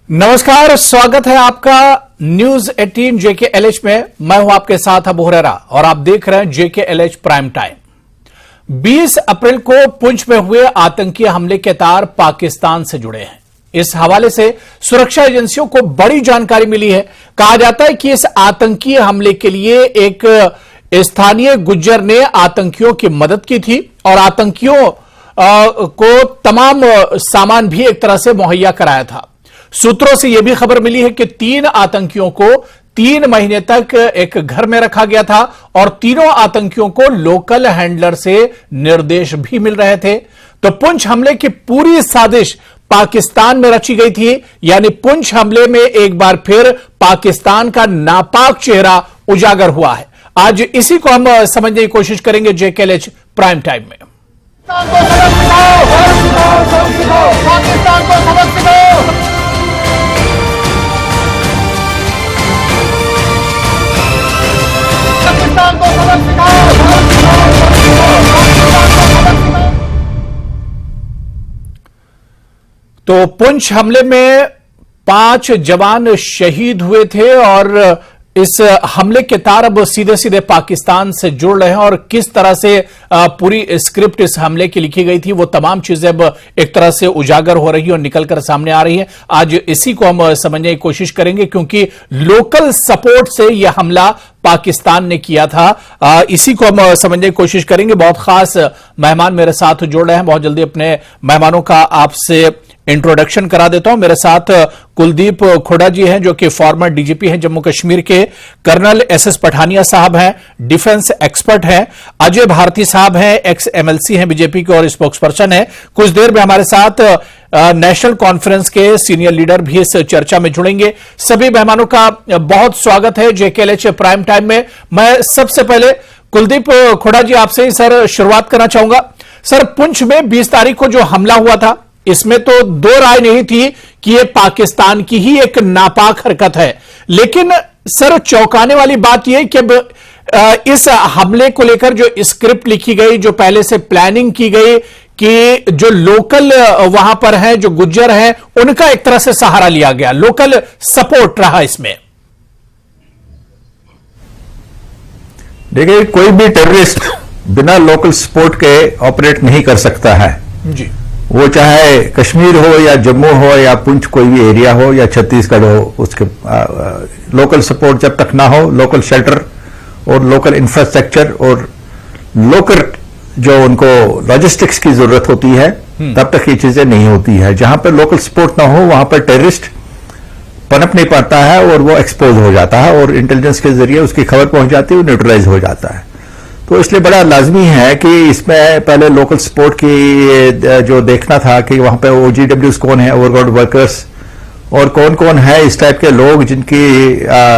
नमस्कार, स्वागत है आपका न्यूज 18 JKLH में। मैं हूं आपके साथ अबू हुरैरा और आप देख रहे हैं JKLH प्राइम टाइम। 20 अप्रैल को पुंछ में हुए आतंकी हमले के तार पाकिस्तान से जुड़े हैं। इस हवाले से सुरक्षा एजेंसियों को बड़ी जानकारी मिली है। कहा जाता है कि इस आतंकी हमले के लिए एक स्थानीय गुज्जर ने आतंकियों की मदद की थी और आतंकियों को तमाम सामान भी एक तरह से मुहैया कराया था। सूत्रों से यह भी खबर मिली है कि 3 आतंकियों को 3 महीने तक एक घर में रखा गया था और तीनों आतंकियों को लोकल हैंडलर से निर्देश भी मिल रहे थे। तो पुंछ हमले की पूरी साजिश पाकिस्तान में रची गई थी, यानी पुंछ हमले में एक बार फिर पाकिस्तान का नापाक चेहरा उजागर हुआ है। आज इसी को हम समझने की कोशिश करेंगे JKLH प्राइम टाइम में। पाकिस्तान को सबक सिखाओ। तो पुंछ हमले में 5 जवान शहीद हुए थे और इस हमले के तार अब सीधे सीधे पाकिस्तान से जुड़ रहे हैं और किस तरह से पूरी स्क्रिप्ट इस हमले की लिखी गई थी वो तमाम चीजें अब एक तरह से उजागर हो रही है और निकलकर सामने आ रही है। आज इसी को हम समझने की कोशिश करेंगे क्योंकि लोकल सपोर्ट से यह हमला पाकिस्तान ने किया था। इसी को हम समझने की कोशिश करेंगे। बहुत खास मेहमान मेरे साथ जुड़ रहे हैं। बहुत जल्दी अपने मेहमानों का आपसे इंट्रोडक्शन करा देता हूं। मेरे साथ कुलदीप खोड़ा जी हैं जो कि फॉर्मर डीजीपी हैं जम्मू कश्मीर के। कर्नल SS पठानिया साहब हैं, डिफेंस एक्सपर्ट हैं। अजय भारती साहब हैं, एक्स MLC हैं बीजेपी के और स्पोक्सपर्सन हैं। कुछ देर में हमारे साथ नेशनल कॉन्फ्रेंस के सीनियर लीडर भी इस चर्चा में जुड़ेंगे। सभी मेहमानों का बहुत स्वागत है JKLH प्राइम टाइम में। मैं सबसे पहले कुलदीप खोड़ा जी आपसे ही सर शुरुआत करना चाहूंगा। सर, पुंछ में 20 तारीख को जो हमला हुआ था इसमें तो 2 राय नहीं थी कि यह पाकिस्तान की ही एक नापाक हरकत है, लेकिन सर चौंकाने वाली बात यह कि इस हमले को लेकर जो स्क्रिप्ट लिखी गई, जो पहले से प्लानिंग की गई कि जो लोकल वहां पर हैं, जो गुज्जर हैं, उनका एक तरह से सहारा लिया गया, लोकल सपोर्ट रहा इसमें। देखिए, कोई भी टेररिस्ट बिना लोकल सपोर्ट के ऑपरेट नहीं कर सकता है जी। वो चाहे कश्मीर हो या जम्मू हो या पुंछ कोई भी एरिया हो या छत्तीसगढ़ हो, उसके लोकल सपोर्ट जब तक ना हो, लोकल शेल्टर और लोकल इंफ्रास्ट्रक्चर और लोकल जो उनको लॉजिस्टिक्स की जरूरत होती है तब तक ये चीजें नहीं होती है। जहां पर लोकल सपोर्ट ना हो वहां पर टेररिस्ट पनप नहीं पाता है और वो एक्सपोज हो जाता है और इंटेलिजेंस के जरिए उसकी खबर पहुंच जाती है, वो न्यूट्रलाइज हो जाता है। तो इसलिए बड़ा लाजमी है कि इसमें पहले लोकल सपोर्ट की जो देखना था कि वहां पे OGWs कौन है, ओवरग्राउंड वर्कर्स, और कौन कौन है इस टाइप के लोग जिनकी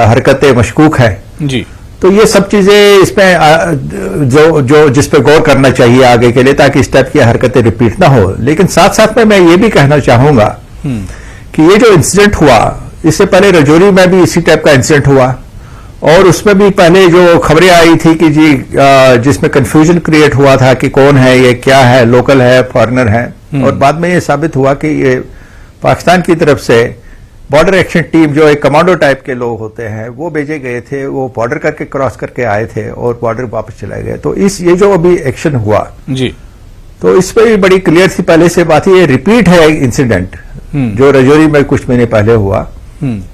हरकतें मशकूक है जी। तो ये सब चीजें इसमें जो जिस पे गौर करना चाहिए आगे के लिए ताकि इस टाइप की हरकतें रिपीट ना हो। लेकिन साथ साथ में मैं ये भी कहना चाहूंगा कि ये जो इंसिडेंट हुआ, इससे पहले रजौरी में भी इसी टाइप का इंसिडेंट हुआ और उसमें भी पहले जो खबरें आई थी कि जी जिसमें कंफ्यूजन क्रिएट हुआ था कि कौन है, ये क्या है, लोकल है, फॉरेनर है, और बाद में ये साबित हुआ कि ये पाकिस्तान की तरफ से बॉर्डर एक्शन टीम, जो एक कमांडो टाइप के लोग होते हैं, वो भेजे गए थे। वो बॉर्डर करके क्रॉस करके आए थे और बॉर्डर वापस चले गए। तो ये जो अभी एक्शन हुआ जी, तो इस पर भी बड़ी क्लियर सी पहले से बात, ये रिपीट है इंसिडेंट जो रजौरी में कुछ महीने पहले हुआ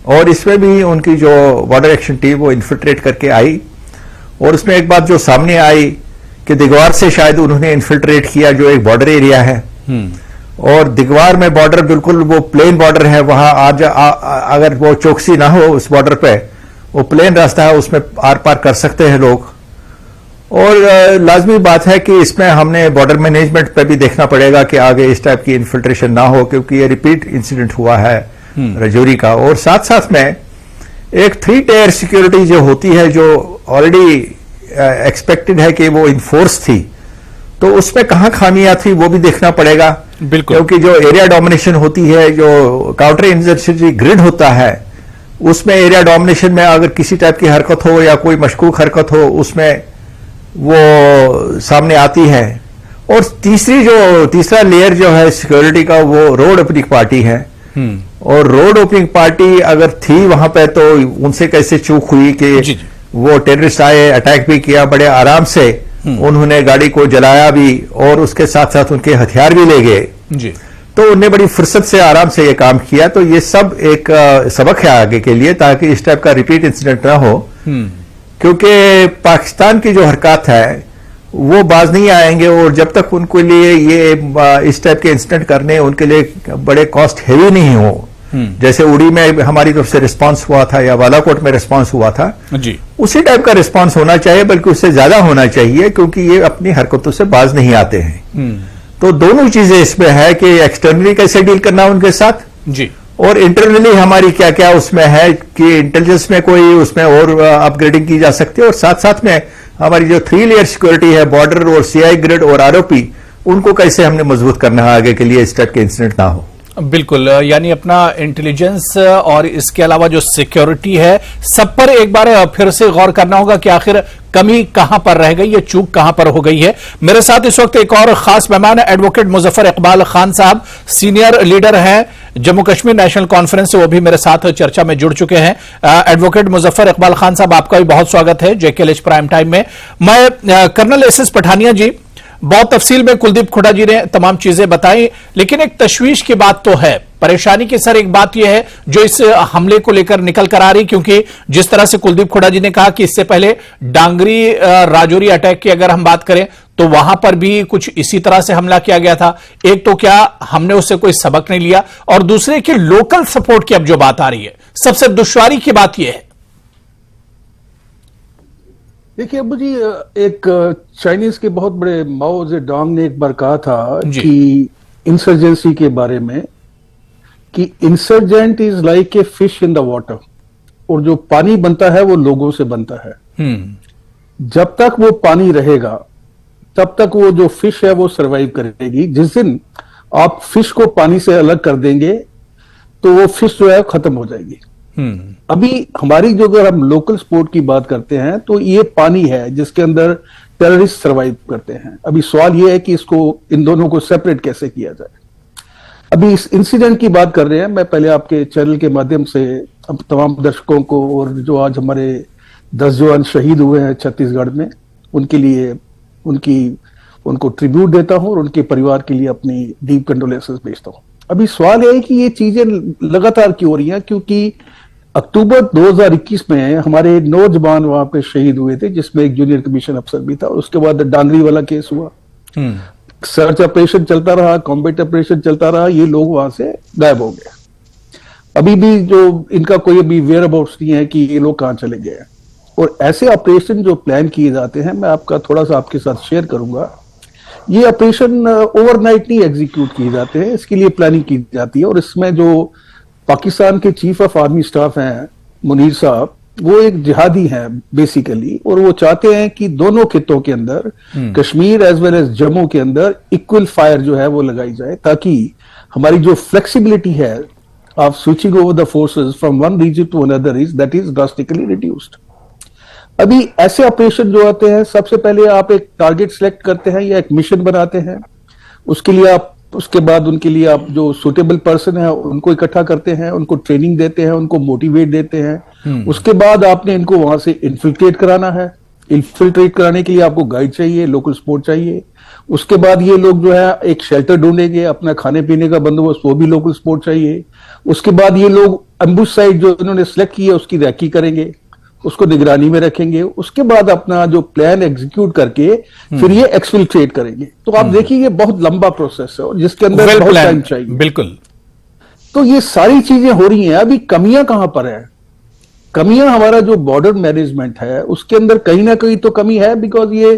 और इसमें भी उनकी जो बॉर्डर एक्शन टीम वो इन्फिल्ट्रेट करके आई और उसमें एक बात जो सामने आई कि दिगवार से शायद उन्होंने इन्फिल्ट्रेट किया, जो एक बॉर्डर एरिया है और दिगवार में बॉर्डर बिल्कुल वो प्लेन बॉर्डर है। वहां आज अगर वो चौकसी ना हो उस बॉर्डर पे, वो प्लेन रास्ता है, उसमें आर पार कर सकते हैं लोग। और लाजमी बात है कि इसमें हमने बॉर्डर मैनेजमेंट पे भी देखना पड़ेगा कि आगे इस टाइप की इन्फिल्ट्रेशन ना हो, क्योंकि ये रिपीट इंसिडेंट हुआ है रजौरी का। और साथ साथ में एक 3 टायर सिक्योरिटी जो होती है, जो ऑलरेडी एक्सपेक्टेड है कि वो इन्फोर्स थी, तो उसमें कहां खामियां थी वो भी देखना पड़ेगा। बिल्कुल, क्योंकि जो एरिया डोमिनेशन होती है, जो काउंटर इंसर्जेंसी ग्रिड होता है, उसमें एरिया डोमिनेशन में अगर किसी टाइप की हरकत हो या कोई मशकूक हरकत हो, उसमें वो सामने आती है। और तीसरा लेयर जो है सिक्योरिटी का, वो रोड अपनी पार्टी है और रोड ओपनिंग पार्टी अगर थी वहां पे तो उनसे कैसे चूक हुई कि जी। वो टेररिस्ट आए, अटैक भी किया, बड़े आराम से उन्होंने गाड़ी को जलाया भी और उसके साथ साथ उनके हथियार भी ले गए जी। तो उन्हें बड़ी फुर्सत से आराम से ये काम किया। तो ये सब एक सबक है आगे के लिए, ताकि इस टाइप का रिपीट इंसिडेंट ना हो, क्योंकि पाकिस्तान की जो हरकत है वो बाज नहीं आएंगे और जब तक उनके लिए ये इस टाइप के इंसिडेंट करने उनके लिए बड़े कॉस्ट हेवी नहीं हो, जैसे उड़ी में हमारी तरफ से रिस्पांस हुआ था या बालाकोट में रिस्पांस हुआ था जी, उसी टाइप का रिस्पांस होना चाहिए, बल्कि उससे ज्यादा होना चाहिए, क्योंकि ये अपनी हरकतों से बाज नहीं आते हैं। तो दोनों चीजें इसमें है कि एक्सटर्नली कैसे डील करना उनके साथ जी, और इंटरनली हमारी क्या क्या उसमें है कि इंटेलिजेंस में कोई उसमें और अपग्रेडिंग की जा सकती है, और साथ साथ में हमारी जो 3 लेयर सिक्योरिटी है, बॉर्डर और सीआई ग्रिड और आरओपी, उनको कैसे हमने मजबूत करना है आगे के लिए इस टाइप के इंसिडेंट ना हो। बिल्कुल, यानी अपना इंटेलिजेंस और इसके अलावा जो सिक्योरिटी है सब पर एक बार फिर से गौर करना होगा कि आखिर कमी कहां पर रह गई है, चूक कहां पर हो गई है। मेरे साथ इस वक्त एक और खास मेहमान है, एडवोकेट मुजफ्फर इकबाल खान साहब, सीनियर लीडर हैं जम्मू कश्मीर नेशनल कॉन्फ्रेंस से, वो भी मेरे साथ चर्चा में जुड़ चुके हैं। एडवोकेट मुजफ्फर इकबाल खान साहब, आपका भी बहुत स्वागत है जेकेएलएच प्राइम टाइम में। मैं कर्नल एसएस पठानिया जी, बहुत तफसील में कुलदीप खुड़ा जी ने तमाम चीजें बताई, लेकिन एक तशवीश की बात तो है, परेशानी की सर एक बात यह है जो इस हमले को लेकर निकल कर आ रही, क्योंकि जिस तरह से कुलदीप खुड़ा जी ने कहा कि इससे पहले डांगरी राजौरी अटैक की अगर हम बात करें तो वहां पर भी कुछ इसी तरह से हमला किया गया था। एक तो क्या हमने उससे कोई सबक नहीं लिया, और दूसरे कि लोकल सपोर्ट की अब जो बात आ रही है, सबसे दुश्वारी की बात यह है। देखिए अब्बू जी, एक चाइनीज के बहुत बड़े माओ जेडोंग ने एक बार कहा था कि इंसर्जेंसी के बारे में कि insurgent is like a fish in the water, और जो पानी बनता है वो लोगों से बनता है। जब तक वो पानी रहेगा तब तक वो जो फिश है वो सरवाइव करेगी। जिस दिन आप फिश को पानी से अलग कर देंगे तो वो फिश जो है खत्म हो जाएगी। अभी हमारी जो, अगर हम लोकल स्पोर्ट की बात करते हैं तो ये पानी है जिसके अंदर टेररिस्ट सरवाइव करते हैं। अभी सवाल ये है कि इसको, इन दोनों को सेपरेट कैसे किया जाए। अभी इस इंसिडेंट की बात कर रहे हैं, मैं पहले आपके चैनल के माध्यम से अब तमाम दर्शकों को, और जो आज हमारे 10 जवान शहीद हुए हैं छत्तीसगढ़ में, उनके लिए उनको ट्रिब्यूट देता हूं और उनके परिवार के लिए अपनी डीप कंडोलेंसेस भेजता हूं। अभी सवाल यह है कि ये चीजें लगातार क्यों हो रही हैं, क्योंकि अक्टूबर 2021 में हमारे 9 जवान वहां पे शहीद हुए थे, जिसमें एक जूनियर कमीशन अफसर भी था, और उसके बाद डांगरी वाला केस हुआ, सर्च ऑपरेशन चलता रहा, कॉम्बैट ऑपरेशन चलता रहा, ये लोग वहां से गायब हो गए। अभी भी जो इनका कोई अभी वेयर अबाउट्स नहीं है कि ये लोग कहां चले गए हैं। और ऐसे ऑपरेशन जो प्लान किए जाते हैं, मैं आपका थोड़ा सा आपके साथ शेयर करूंगा। ये ऑपरेशन ओवरनाइट नहीं एग्जीक्यूट किए जाते हैं, इसके लिए प्लानिंग की जाती है। और इसमें जो पाकिस्तान के चीफ ऑफ आर्मी स्टाफ हैं मुनीर साहब, वो एक जिहादी हैं बेसिकली, और वो चाहते हैं कि दोनों खित्तों के अंदर, Kashmir as well as Jammu के अंदर इक्वल फायर जो है वो लगाई जाए, ताकि हमारी जो फ्लेक्सिबिलिटी है of switching over the forces from one region to another is that is drastically reduced. अभी ऐसे ऑपरेशन जो आते हैं, सबसे पहले आप एक टारगेट सिलेक्ट करते हैं या एक मिशन बनाते हैं, उसके लिए आप, उसके बाद उनके लिए आप जो सुटेबल पर्सन है उनको इकट्ठा करते हैं, उनको ट्रेनिंग देते हैं, उनको मोटिवेट देते हैं। उसके बाद आपने इनको वहां से इन्फिल्ट्रेट कराना है। इन्फिल्ट्रेट कराने के लिए आपको गाइड चाहिए, लोकल सपोर्ट चाहिए। उसके बाद ये लोग जो है एक शेल्टर ढूंढेंगे, अपना खाने पीने का बंदोबस्त, वो भी लोकल सपोर्ट चाहिए। उसके बाद ये लोग एम्बुश साइट जो इन्होंने सिलेक्ट की है उसकी रैकी करेंगे, उसको निगरानी में रखेंगे। उसके बाद अपना जो प्लान एग्जीक्यूट करके फिर ये एक्सफिल्ट्रेट करेंगे। तो आप देखिए ये बहुत लंबा प्रोसेस है और जिसके अंदर बहुत टाइम चाहिए। बिल्कुल। तो ये सारी चीजें हो रही हैं। अभी कमियां कहां पर है? कमियां हमारा जो बॉर्डर मैनेजमेंट है उसके अंदर कहीं ना कहीं तो कमी है, बिकॉज ये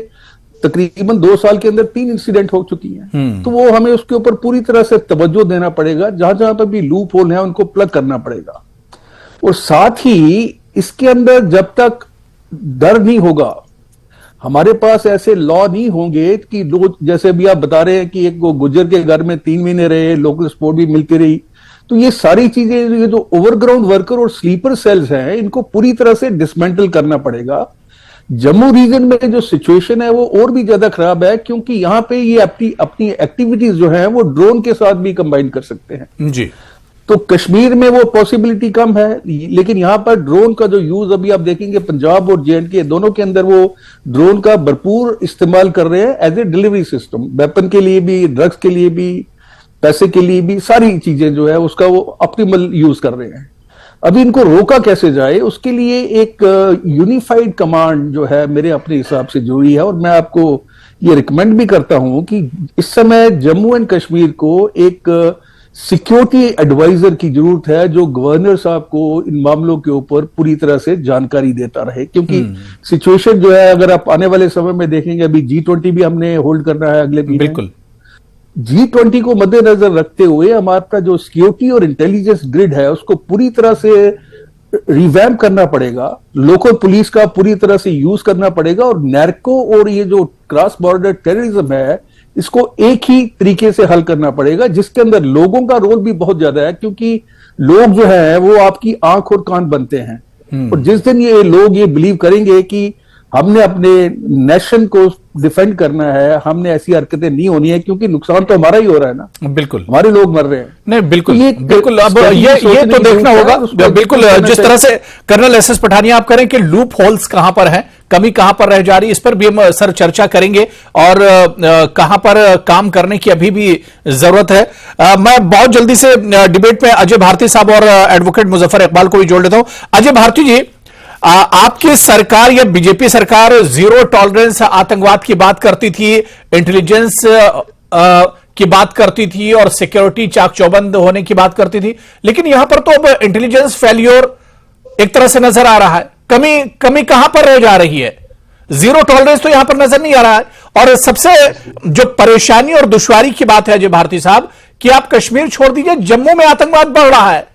तकरीबन 2 साल के अंदर 3 इंसिडेंट हो चुकी हैं। तो वो हमें उसके ऊपर पूरी तरह से तवज्जो देना पड़ेगा। जहां जहां पर भी लूप होल है उनको प्लग करना पड़ेगा। और साथ ही इसके अंदर जब तक डर नहीं होगा, हमारे पास ऐसे लॉ नहीं होंगे कि लोग, जैसे अभी आप बता रहे हैं कि एक गुजर के घर में 3 महीने रहे, लोकल सपोर्ट भी मिलती रही, तो ये सारी चीजें, ये जो ओवरग्राउंड वर्कर और स्लीपर सेल्स हैं, इनको पूरी तरह से डिसमेंटल करना पड़ेगा। जम्मू रीजन में जो सिचुएशन है वो और भी ज्यादा खराब है, क्योंकि यहां पे ये अपनी एक्टिविटीज जो है वो ड्रोन के साथ भी कंबाइन कर सकते हैं जी। तो कश्मीर में वो पॉसिबिलिटी कम है, लेकिन यहां पर ड्रोन का जो यूज अभी आप देखेंगे पंजाब और J&K दोनों के अंदर वो ड्रोन का भरपूर इस्तेमाल कर रहे हैं as a delivery system, weapon के लिए भी, ड्रग्स के लिए भी, पैसे के लिए भी, सारी चीजें जो है उसका वो ऑप्टिमल यूज कर रहे हैं। अभी इनको रोका कैसे जाए, उसके लिए एक यूनिफाइड कमांड जो है मेरे अपने हिसाब से जरूरी है। और मैं आपको ये रिकमेंड भी करता हूं कि इस समय जम्मू एंड कश्मीर को एक सिक्योरिटी एडवाइजर की जरूरत है जो गवर्नर साहब को इन मामलों के ऊपर पूरी तरह से जानकारी देता रहे, क्योंकि सिचुएशन जो है अगर आप आने वाले समय में देखेंगे, अभी G20 भी हमने होल्ड करना है अगले महीने। बिल्कुल, G20 को मद्देनजर रखते हुए हमारा जो सिक्योरिटी और इंटेलिजेंस ग्रिड है उसको पूरी तरह से रिवैम्प करना पड़ेगा, लोकल पुलिस का पूरी तरह से यूज करना पड़ेगा, और नैर्को और ये जो क्रॉस बॉर्डर टेररिज्म है इसको एक ही तरीके से हल करना पड़ेगा, जिसके अंदर लोगों का रोल भी बहुत ज्यादा है, क्योंकि लोग जो है वो आपकी आंख और कान बनते हैं। और जिस दिन ये लोग ये बिलीव करेंगे कि हमने अपने नेशन को डिफेंड करना है, हमने ऐसी हरकतें नहीं होनी है, क्योंकि नुकसान तो हमारा ही हो रहा है ना, बिल्कुल हमारे लोग मर रहे हैं। नहीं, बिल्कुल तो बिल्कुल। अब ये तो देखना होगा बिल्कुल, जिस तरह से कर्नल एस एस पठानिया आप करें कि लूप होल्स कहां पर हैं, कमी कहां पर रह जा रही, इस पर भी हम सर चर्चा करेंगे और कहां पर काम करने की अभी भी जरूरत है। मैं बहुत जल्दी से डिबेट में अजय भारती साहब और एडवोकेट मुजफ्फर इकबाल को भी जोड़ लेता हूं। अजय भारती जी, आपकी सरकार या बीजेपी सरकार जीरो टॉलरेंस आतंकवाद की बात करती थी, इंटेलिजेंस की बात करती थी और सिक्योरिटी चाक चौबंद होने की बात करती थी, लेकिन यहां पर तो अब इंटेलिजेंस फेल्योर एक तरह से नजर आ रहा है। कमी कहां पर रह जा रही है? जीरो टॉलरेंस तो यहां पर नजर नहीं आ रहा है। और सबसे जो परेशानी और दुश्वारी की बात है अजय भारती साहब कि आप कश्मीर छोड़ दीजिए, जम्मू में आतंकवाद बढ़ रहा है।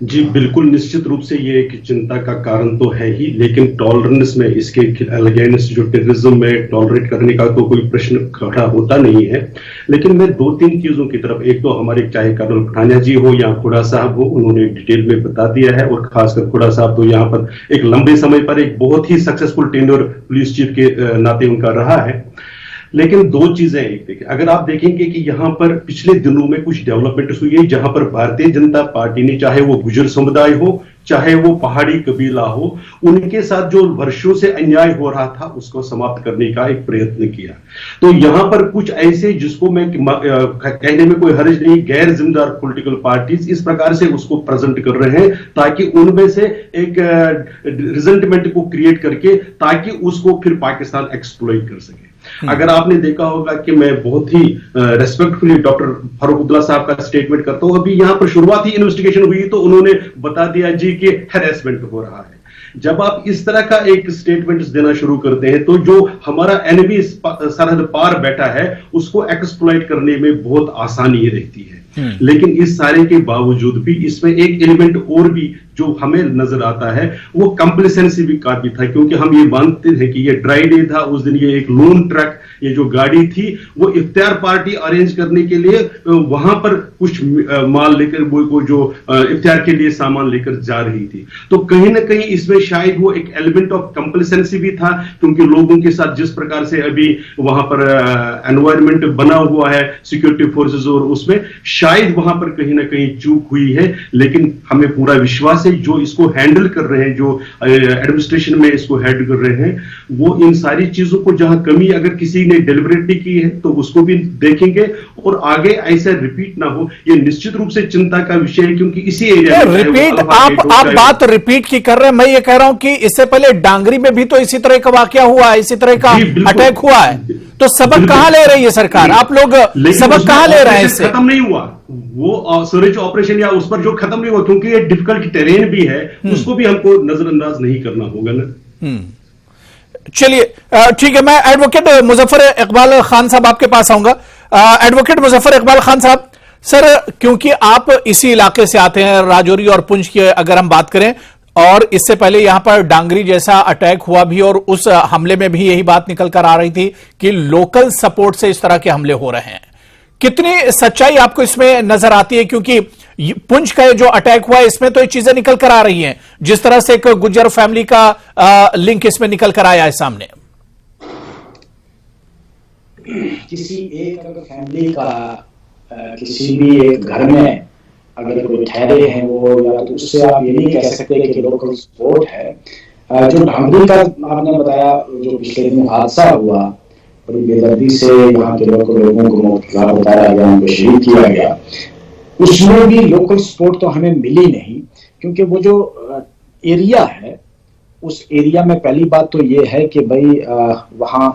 जी बिल्कुल, निश्चित रूप से ये एक चिंता का कारण तो है ही, लेकिन टॉलरेंस में इसके अगेंस्ट जो टेररिज्म में टॉलरेट करने का तो कोई प्रश्न खड़ा होता नहीं है। लेकिन मैं दो तीन चीजों की तरफ, एक तो हमारे चाहे कर्नल पठानिया जी हो या खुड़ा साहब हो, उन्होंने डिटेल में बता दिया है, और खासकर खुड़ा साहब तो यहाँ पर एक लंबे समय पर एक बहुत ही सक्सेसफुल टेन्योर पुलिस चीफ के नाते उनका रहा है। लेकिन दो चीजें, एक देखिए, अगर आप देखेंगे कि यहां पर पिछले दिनों में कुछ डेवलपमेंट हुई है, जहां पर भारतीय जनता पार्टी ने, चाहे वो गुजर समुदाय हो, चाहे वो पहाड़ी कबीला हो, उनके साथ जो वर्षों से अन्याय हो रहा था उसको समाप्त करने का एक प्रयत्न किया। तो यहां पर कुछ ऐसे, जिसको मैं कहने में कोई हर्ज नहीं, गैर जिम्मेदार पॉलिटिकल पार्टीज इस प्रकार से उसको प्रेजेंट कर रहे हैं ताकि उनमें से एक रिजल्टमेंट को क्रिएट करके ताकि उसको फिर पाकिस्तान एक्सप्लॉइट कर सके। अगर आपने देखा होगा कि मैं बहुत ही रेस्पेक्टफुली डॉक्टर फारूक अब्दुल्ला साहब का स्टेटमेंट करता हूं, अभी यहां पर शुरुआती इन्वेस्टिगेशन हुई तो उन्होंने बता दिया जी कि हैरेसमेंट हो रहा है। जब आप इस तरह का एक स्टेटमेंट देना शुरू करते हैं तो जो हमारा एनिमी सरहद पार बैठा है उसको एक्सप्लॉइट करने में बहुत आसानी रहती है। लेकिन इस सारे के बावजूद भी इसमें एक एलिमेंट और भी जो हमें नजर आता है वो कंप्लेसेंसी भी काफी था, क्योंकि हम ये मानते हैं कि ये ड्राई डे था, उस दिन ये एक लोन ट्रक, ये जो गाड़ी थी वो इफ्तार पार्टी अरेंज करने के लिए वहां पर कुछ माल लेकर वो जो इफ्तार के लिए सामान लेकर जा रही थी। तो कहीं ना कहीं इसमें शायद वो एक एलिमेंट ऑफ कंप्लेसेंसी भी था, क्योंकि लोगों के साथ जिस प्रकार से अभी वहां पर एनवायरमेंट बना हुआ है सिक्योरिटी फोर्सेस, और उसमें शायद वहां पर कहीं ना कहीं चूक हुई है। लेकिन हमें पूरा विश्वास है जो इसको हैंडल कर रहे हैं, जो एडमिनिस्ट्रेशन में इसको हैंडल कर रहे हैं, वो इन सारी चीजों को, जहां कमी अगर किसी ने डेलिबरेटली की है तो उसको भी देखेंगे और आगे ऐसा रिपीट ना हो। ये निश्चित रूप से चिंता का विषय है, क्योंकि इसी एरिया में रिपीट आप बात रिपीट की कर रहे हैं। मैं ये कह रहा हूं कि इससे पहले डांगरी में भी तो इसी तरह का वाकया हुआ है, इसी तरह का अटैक हुआ है, तो सबक कहां ले रही है सरकार? आप लोग सबक कहां ले रहे हैं? इससे खत्म नहीं हुआ वो सर्च ऑपरेशन, या उस पर जो खत्म नहीं हुआ, क्योंकि ये डिफिकल्ट टेरेन भी है, उसको भी हमको नजरअंदाज नहीं करना होगा ना। चलिए ठीक है, मैं एडवोकेट मुजफ्फर इकबाल खान साहब आपके पास आऊंगा। एडवोकेट मुजफ्फर इकबाल खान साहब, सर क्योंकि आप इसी इलाके से आते हैं, राजौरी और पुंछ की अगर हम बात करें, और इससे पहले यहां पर डांगरी जैसा अटैक हुआ भी, और उस हमले में भी यही बात निकल कर आ रही थी कि लोकल सपोर्ट से इस तरह के हमले हो रहे हैं। कितनी सच्चाई आपको इसमें नजर आती है? क्योंकि पुंछ का जो अटैक हुआ इसमें तो ये चीजें निकल कर आ रही हैं, जिस तरह से एक गुज्जर फैमिली का लिंक इसमें निकल कर आया है सामने। किसी एक अगर फैमिली का किसी भी एक घर में अगर कोई ठहरे हैं वो, या तो उससे आप ये नहीं कह सकते कि लोकल सपोर्ट है। जो ढांगरी का आपने बताया, जो पिछले दिन हादसा हुआ, बड़ी बेदर्दी से यहाँ के लोगों को मौत का बताया गया, उनको शहीद किया गया, उसमें भी लोकल सपोर्ट तो हमें मिली नहीं, क्योंकि वो जो एरिया है, उस एरिया में पहली बात तो ये है कि भाई वहाँ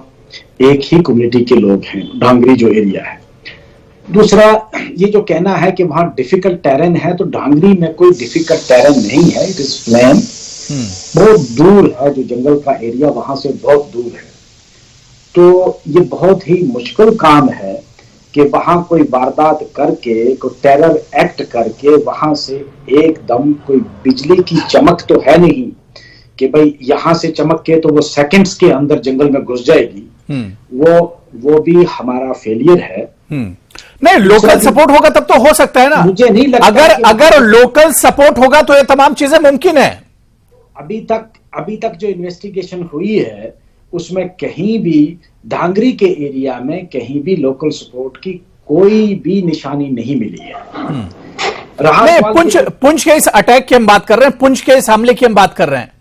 एक ही कम्युनिटी के लोग हैं, ढांगरी जो एरिया है। दूसरा, ये जो कहना है कि वहाँ डिफिकल्ट टेरेन है, तो ढांगरी में कोई डिफिकल्ट टेरेन नहीं है, इट इज प्लेन। बहुत दूर है, जो जंगल का एरिया वहां से बहुत दूर है, तो ये बहुत ही मुश्किल काम है कि वहां कोई वारदात करके, कोई टेरर एक्ट करके वहां से एकदम कोई बिजली की चमक तो है नहीं कि भाई यहां से चमक के तो वो सेकंड्स के अंदर जंगल में घुस जाएगी। वो भी हमारा फेलियर है। नहीं, लोकल सपोर्ट होगा तब तो हो सकता है ना। मुझे नहीं लगता अगर लोकल सपोर्ट होगा तो ये तमाम चीजें मुमकिन है। अभी तक जो इन्वेस्टिगेशन हुई है उसमें कहीं भी ढांगरी के एरिया में कहीं भी लोकल सपोर्ट की कोई भी निशानी नहीं मिली है। पुंछ के इस अटैक की हम बात कर रहे हैं, पुंछ के इस हमले की हम बात कर रहे हैं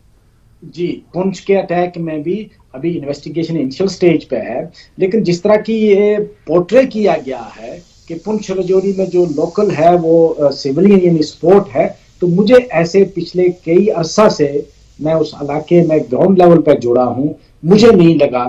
जी। पुंछ के अटैक में भी अभी इन्वेस्टिगेशन इनिशियल स्टेज पे है, लेकिन जिस तरह की ये पोर्ट्रे किया गया है कि पुंछ राजौरी में जो लोकल है वो सिविलियन यानी सपोर्ट है, तो मुझे ऐसे पिछले कई अरसा से मैं उस इलाके में ग्राउंड लेवल पर जुड़ा हूं, मुझे नहीं लगा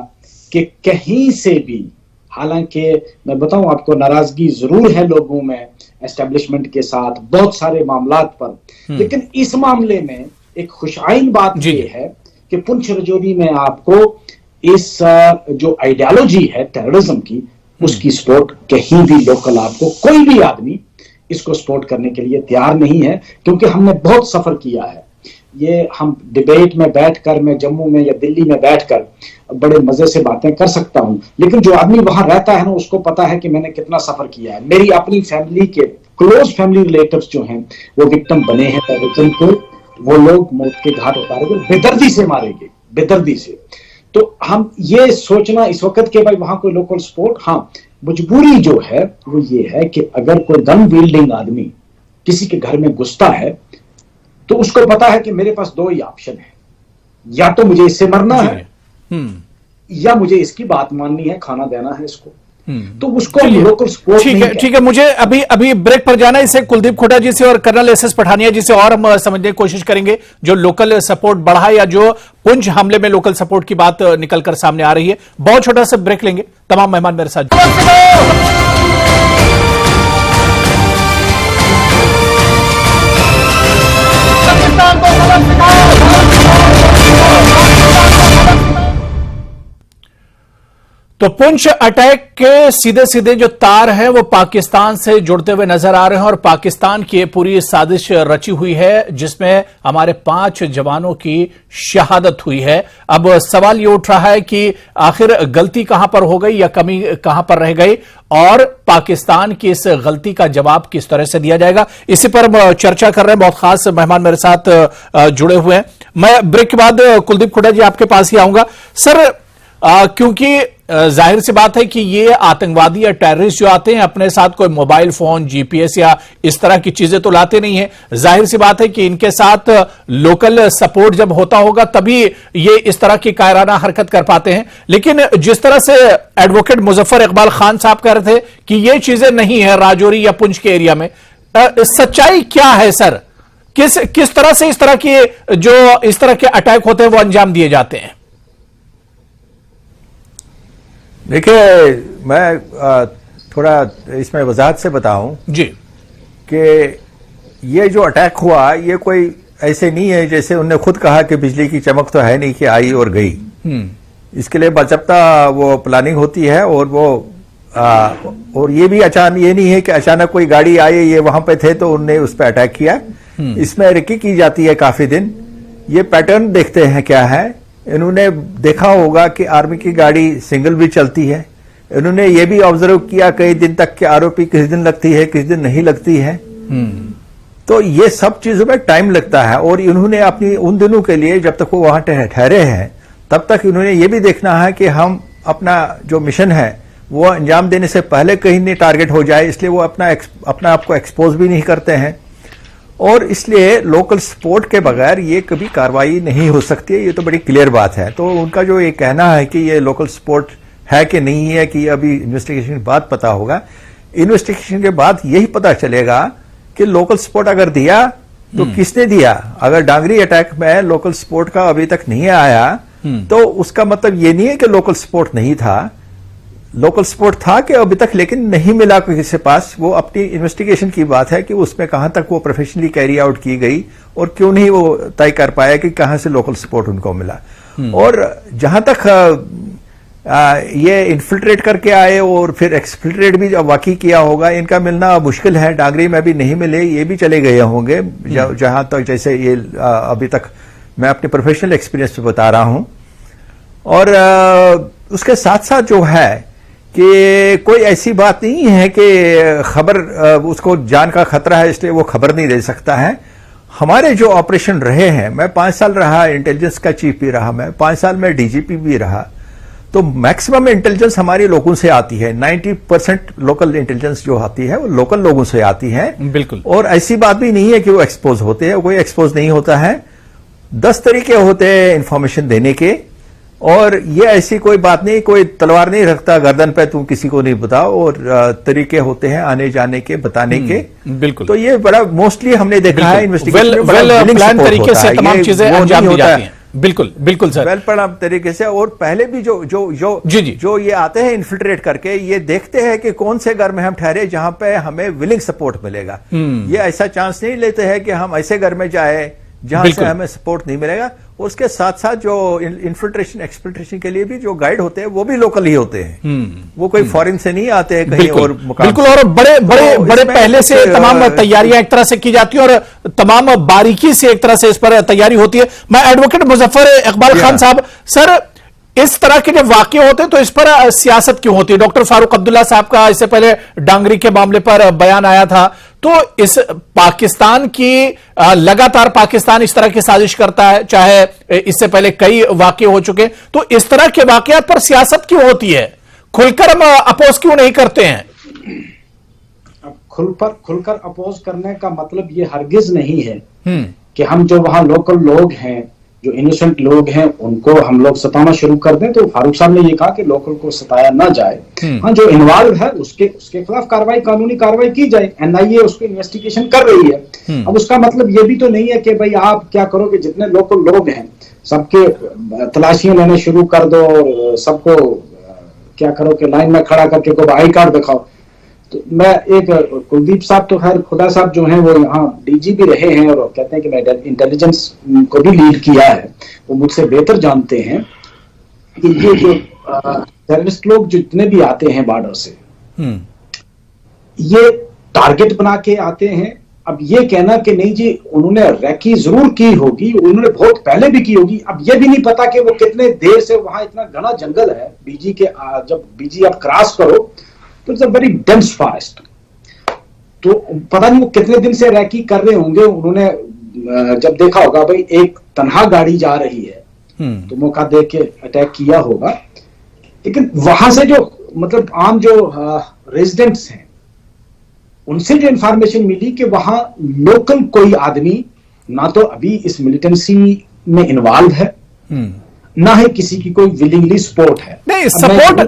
कि कहीं से भी, हालांकि मैं बताऊं आपको, नाराजगी जरूर है लोगों में एस्टेब्लिशमेंट के साथ बहुत सारे मामलात पर, लेकिन इस मामले में एक खुशाइन बात ये है कि पुंछ राजौरी में आपको इस जो आइडियोलॉजी है टेररिज्म की, उसकी सपोर्ट कहीं भी लोकल आपको कोई भी आदमी इसको सपोर्ट करने के लिए तैयार नहीं है, क्योंकि हमने बहुत सफर किया है। ये हम डिबेट में बैठकर, मैं जम्मू में या दिल्ली में बैठकर बड़े मजे से बातें कर सकता हूं, लेकिन जो आदमी वहां रहता है ना, उसको पता है कि मैंने कितना सफर किया है। मेरी अपनी फैमिली के क्लोज फैमिली रिलेटिव्स जो हैं वो विक्टिम बने हैं टेररिज्म को, वो लोग मौत के घाट उतारे गए, बेदर्दी से मारे गए, बेदर्दी से। तो हम ये सोचना इस वक्त के भाई वहां कोई लोकल सपोर्ट, हाँ मजबूरी जो है वो ये है कि अगर कोई गन विल्डिंग आदमी किसी के घर में घुसता है तो उसको पता है कि मेरे पास दो ही ऑप्शन है, या तो मुझे इससे मरना है या मुझे इसकी बात माननी है, खाना देना है इसको। तो उसको लोकल सपोर्ट ठीक है। मुझे अभी ब्रेक पर जाना है। इसे कुलदीप खोटा जी से और कर्नल एस एस पठानिया जी से और हम समझने की कोशिश करेंगे जो लोकल सपोर्ट बढ़ा या जो पुंछ हमले में लोकल सपोर्ट की बात निकलकर सामने आ रही है। बहुत छोटा सा ब्रेक लेंगे। तमाम मेहमान मेरे साथ। तो पुंछ अटैक के सीधे सीधे जो तार हैं वो पाकिस्तान से जुड़ते हुए नजर आ रहे हैं और पाकिस्तान की पूरी साजिश रची हुई है जिसमें हमारे 5 जवानों की शहादत हुई है। अब सवाल ये उठ रहा है कि आखिर गलती कहां पर हो गई या कमी कहां पर रह गई और पाकिस्तान की इस गलती का जवाब किस तरह से दिया जाएगा, इसी पर हम चर्चा कर रहे हैं। बहुत खास मेहमान मेरे साथ जुड़े हुए हैं। मैं ब्रेक के बाद कुलदीप खोटा जी आपके पास ही आऊंगा। सर, क्योंकि जाहिर सी बात है कि ये आतंकवादी या टेररिस्ट जो आते हैं अपने साथ कोई मोबाइल फोन, जीपीएस या इस तरह की चीजें तो लाते नहीं है। जाहिर सी बात है कि इनके साथ लोकल सपोर्ट जब होता होगा तभी ये इस तरह की कायराना हरकत कर पाते हैं। लेकिन जिस तरह से एडवोकेट मुजफ्फर इकबाल खान साहब कह रहे थे कि ये चीजें नहीं है राजौरी या पुंछ के एरिया में, सच्चाई क्या है सर? किस तरह से इस तरह के जो इस तरह के अटैक होते हैं वो अंजाम दिए जाते हैं? देखिए, मैं थोड़ा इसमें वजाहत से बताऊं जी कि ये जो अटैक हुआ ये कोई ऐसे नहीं है जैसे उन्होंने खुद कहा कि बिजली की चमक तो है नहीं कि आई और गई। इसके लिए बाज़ाब्ता वो प्लानिंग होती है और वो और ये भी अचानक, ये नहीं है कि अचानक कोई गाड़ी आई, ये वहां पे थे तो उनने उस पर अटैक किया। इसमें रिकी की जाती है काफी दिन। ये पैटर्न देखते हैं क्या है। इन्होंने देखा होगा कि आर्मी की गाड़ी सिंगल भी चलती है। इन्होंने ये भी ऑब्जर्व किया कई दिन तक कि आरोपी किस दिन लगती है किस दिन नहीं लगती है। तो ये सब चीजों में टाइम लगता है और इन्होंने अपनी उन दिनों के लिए जब तक वो वहां ठहरे हैं तब तक इन्होंने ये भी देखना है कि हम अपना जो मिशन है वो अंजाम देने से पहले कहीं नहीं टारगेट हो जाए, इसलिए वो अपना आप को एक्सपोज भी नहीं करते हैं। और इसलिए लोकल सपोर्ट के बगैर ये कभी कार्रवाई नहीं हो सकती है, ये तो बड़ी क्लियर बात है। तो उनका जो ये कहना है कि ये लोकल सपोर्ट है कि नहीं है, कि अभी इन्वेस्टिगेशन के बाद पता होगा। इन्वेस्टिगेशन के बाद यही पता चलेगा कि लोकल सपोर्ट अगर दिया तो किसने दिया। अगर डांगरी अटैक में लोकल सपोर्ट का अभी तक नहीं आया तो उसका मतलब ये नहीं है कि लोकल सपोर्ट नहीं था, लोकल सपोर्ट था कि अभी तक लेकिन नहीं मिला किसी के पास। वो अपनी इन्वेस्टिगेशन की बात है कि उसमें कहां तक वो प्रोफेशनली कैरी आउट की गई और क्यों नहीं वो तय कर पाया कि कहां से लोकल सपोर्ट उनको मिला। और जहां तक ये इन्फिल्ट्रेट करके आए और फिर एक्सफिल्ट्रेट भी वाकई किया होगा, इनका मिलना मुश्किल है। डांगरी में भी नहीं मिले, ये भी चले गए होंगे जहां तक जैसे ये अभी तक मैं अपने प्रोफेशनल एक्सपीरियंस पे बता रहा हूं। और उसके साथ साथ जो है कि कोई ऐसी बात नहीं है कि खबर उसको जान का खतरा है इसलिए वो खबर नहीं दे सकता है। हमारे जो ऑपरेशन रहे हैं, मैं 5 साल रहा, इंटेलिजेंस का चीफ भी रहा, मैं 5 साल में डीजीपी भी रहा, तो मैक्सिमम इंटेलिजेंस हमारी लोगों से आती है। 90% लोकल इंटेलिजेंस जो आती है वो लोकल लोगों से आती है। बिल्कुल। और ऐसी बात भी नहीं है कि वो एक्सपोज होते हैं, कोई एक्सपोज नहीं होता है। 10 तरीके होते हैं इंफॉर्मेशन देने के, और ये ऐसी कोई बात नहीं, कोई तलवार नहीं रखता गर्दन पे तुम किसी को नहीं बताओ, और तरीके होते हैं आने जाने के, बताने के। बिल्कुल। तो ये बड़ा मोस्टली हमने देखा है इन्वेस्टिगेशन में प्लान तरीके से तमाम चीजें अंजाम दी जाती हैं। बिल्कुल बिल्कुल सर, वेल प्लान तरीके से। और पहले भी जो ये आते हैं इन्फिल्ट्रेट करके, ये देखते हैं कि कौन से घर में हम ठहरे जहां पे हमें विलिंग सपोर्ट मिलेगा। ये ऐसा चांस नहीं लेते हैं कि हम ऐसे घर में जाए जहां से हमें सपोर्ट नहीं मिलेगा। उसके साथ साथ जो इन्फिल्ट्रेशन एक्सफिल्ट्रेशन के लिए भी जो गाइड होते हैं वो भी लोकल ही होते हैं, वो कोई फॉरेन से नहीं आते हैं कहीं और मुकाम। बिल्कुल। और बड़े पहले से तमाम तैयारियां एक तरह से की जाती है और तमाम बारीकी से एक तरह से इस पर तैयारी होती है। मैं एडवोकेट मुजफ्फर इकबाल खान साहब, सर इस तरह के जब वाकये होते हैं तो इस पर सियासत क्यों होती है? डॉक्टर फारूक अब्दुल्ला साहब का इससे पहले डांगरी के मामले पर बयान आया था, तो इस पाकिस्तान की लगातार पाकिस्तान इस तरह की साजिश करता है, चाहे इससे पहले कई वाकये हो चुके, तो इस तरह के वाकयात पर सियासत क्यों होती है? खुलकर हम अपोज क्यों नहीं करते हैं? खुलकर अपोज करने का मतलब ये हरगिज नहीं है कि हम जो वहां लोकल लोग हैं, जो इनोसेंट लोग हैं, उनको हम लोग सताना शुरू कर दें। तो फारूक साहब ने ये कहा कि लोकल को सताया ना जाए। हाँ, जो इन्वॉल्व है उसके खिलाफ कानूनी कार्रवाई की जाए। एनआईए उसको इन्वेस्टिगेशन कर रही है। अब उसका मतलब ये भी तो नहीं है कि भाई आप क्या करो कि जितने लोकल लोग हैं सबके तलाशियां लेने शुरू कर दो और सबको क्या करो कि लाइन में खड़ा करके को आई कार्ड दिखाओ। तो मैं कुलदीप साहब तो खैर खुदा साहब जो हैं वो यहाँ डीजी भी रहे हैं और कहते हैं कि मैं इंटेलिजेंस को भी लीड किया है, वो मुझसे बेहतर जानते हैं कि ये जो टेररिस्ट लोग जितने भी आते हैं बॉर्डर से, ये टारगेट बना के आते हैं। अब ये कहना कि नहीं जी उन्होंने रैकी जरूर की होगी, उन्होंने बहुत पहले भी की होगी, अब ये भी नहीं पता कि वो कितने देर से वहां इतना घना जंगल है बीजी के, जब बीजी आप क्रॉस करो तो it's a very dense forest. तो पता नहीं वो कितने दिन से रैकी कर रहे होंगे। उन्होंने जब देखा होगा भाई एक तनहा गाड़ी जा रही है तो मौका देख के अटैक किया होगा। लेकिन वहां से जो मतलब आम जो रेजिडेंट्स हैं उनसे जो इंफॉर्मेशन मिली कि वहां लोकल कोई आदमी ना तो अभी इस मिलिटेंसी में इन्वॉल्व है, ना ही किसी की कोई विलिंगली सपोर्ट है। नहीं, सपोर्ट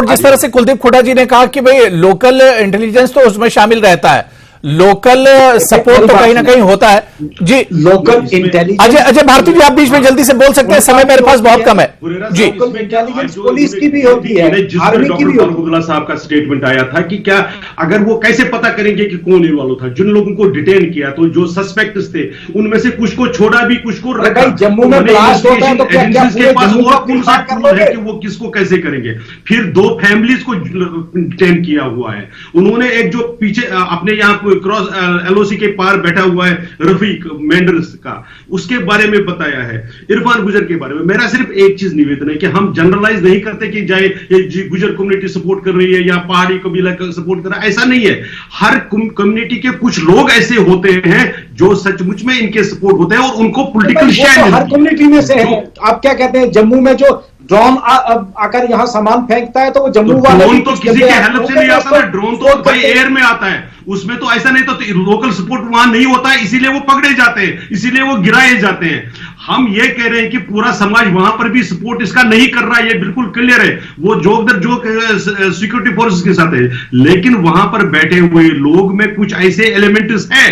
जिस तरह से कुलदीप हुड्डा जी ने कहा कि भाई लोकल इंटेलिजेंस तो उसमें शामिल रहता है, लोकल सपोर्ट तो कहीं ना कहीं होता है जी। लोकल इंटेलिजेंस अजय भारती जी आप बीच में जल्दी से बोल सकते हैं, समय मेरे पास बहुत कम है जी। लोकल इंटेलिजेंस पुलिस की भी होती है, आर्मी की भी होती है। साहब का स्टेटमेंट आया था कि क्या अगर वो कैसे पता करेंगे कि कौन इन्वॉल्व था, जिन लोगों को डिटेन किया तो जो सस्पेक्ट्स थे उनमें से कुछ को छोड़ा भी, कुछ को रखा। जम्मू में ब्लास्ट होता है तो क्या के पास और कौन सा टूल है कि वो किसको कैसे करेंगे। फिर 2 फैमिलीज को डिटेन किया हुआ है उन्होंने। एक जो पीछे अपने यहाँ क्रॉस एलओसी के पार बैठा हुआ है रफीक मेंडर्स का, उसके बारे में बताया है, इरफान गुजर के बारे में। मेरा सिर्फ एक चीज निवेदन है कि हम जनरलाइज नहीं करते कि जाए ये गुजर कम्युनिटी सपोर्ट कर रही है या पहाड़ी कबीला सपोर्ट कर रहा है, ऐसा नहीं है। हर कम्युनिटी के कुछ लोग ऐसे होते हैं जो सचमुच में इनके सपोर्ट होते हैं और उनको पॉलिटिकल शेयर हर कम्युनिटी में से है। आप क्या कहते हैं जम्मू में जो ड्रोन आकर यहाँ सामान फेंकता है तो वो जम्मू वाले ड्रोन तो किसी के हेल्प से नहीं आता है, ड्रोन तो भाई एयर में आता है, उसमें तो ऐसा नहीं, तो लोकल सपोर्ट वहां नहीं होता है, इसीलिए वो पकड़े जाते हैं, इसीलिए वो गिराए जाते हैं। हम ये कह रहे हैं कि पूरा समाज वहां पर भी सपोर्ट इसका नहीं कर रहा है, ये बिल्कुल क्लियर है, वो जो सिक्योरिटी फोर्सेस के साथ है, लेकिन वहां पर बैठे हुए लोग में कुछ ऐसे एलिमेंट्स हैं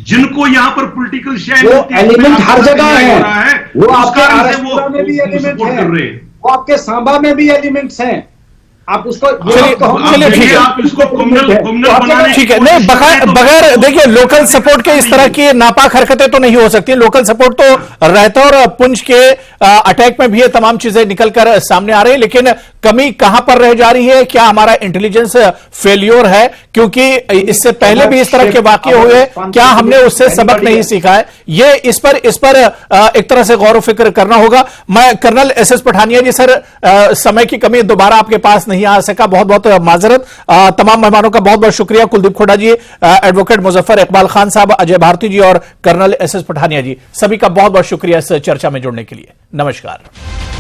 जिनको यहां पर पॉलिटिकल एलिमेंट हर जगह है, वो आपके वो में भी एलिमेंट सपोर्ट कर रहे हैं, वो आपके सांबा में भी एलिमेंट्स हैं। आप उसको चलिए ठीक है, आप इसको कम्युनल बनाने, ठीक है, नहीं बगैर देखिए लोकल सपोर्ट के इस तरह की नापाक हरकतें तो नहीं हो सकती, लोकल सपोर्ट तो रहता है और पुंछ के अटैक में भी ये तमाम चीजें निकलकर सामने आ रही है, लेकिन कमी कहां पर रह जा रही है? क्या हमारा इंटेलिजेंस फेल्योर है? क्योंकि इससे पहले भी इस तरह के वाकये हुए, क्या हमने उससे सबक नहीं सीखा है? ये इस पर एक तरह से गौर फिक्र करना होगा। मैं कर्नल एसएस पठानिया जी, सर समय की कमी, दोबारा आपके पास नहीं आ सका, बहुत बहुत माजरत। तमाम मेहमानों का बहुत बहुत शुक्रिया, कुलदीप खोड़ा जी, एडवोकेट मुजफ्फर इकबाल खान साहब, अजय भारती जी और कर्नल एसएस पठानिया जी, सभी का बहुत बहुत शुक्रिया इस चर्चा में जुड़ने के लिए। नमस्कार।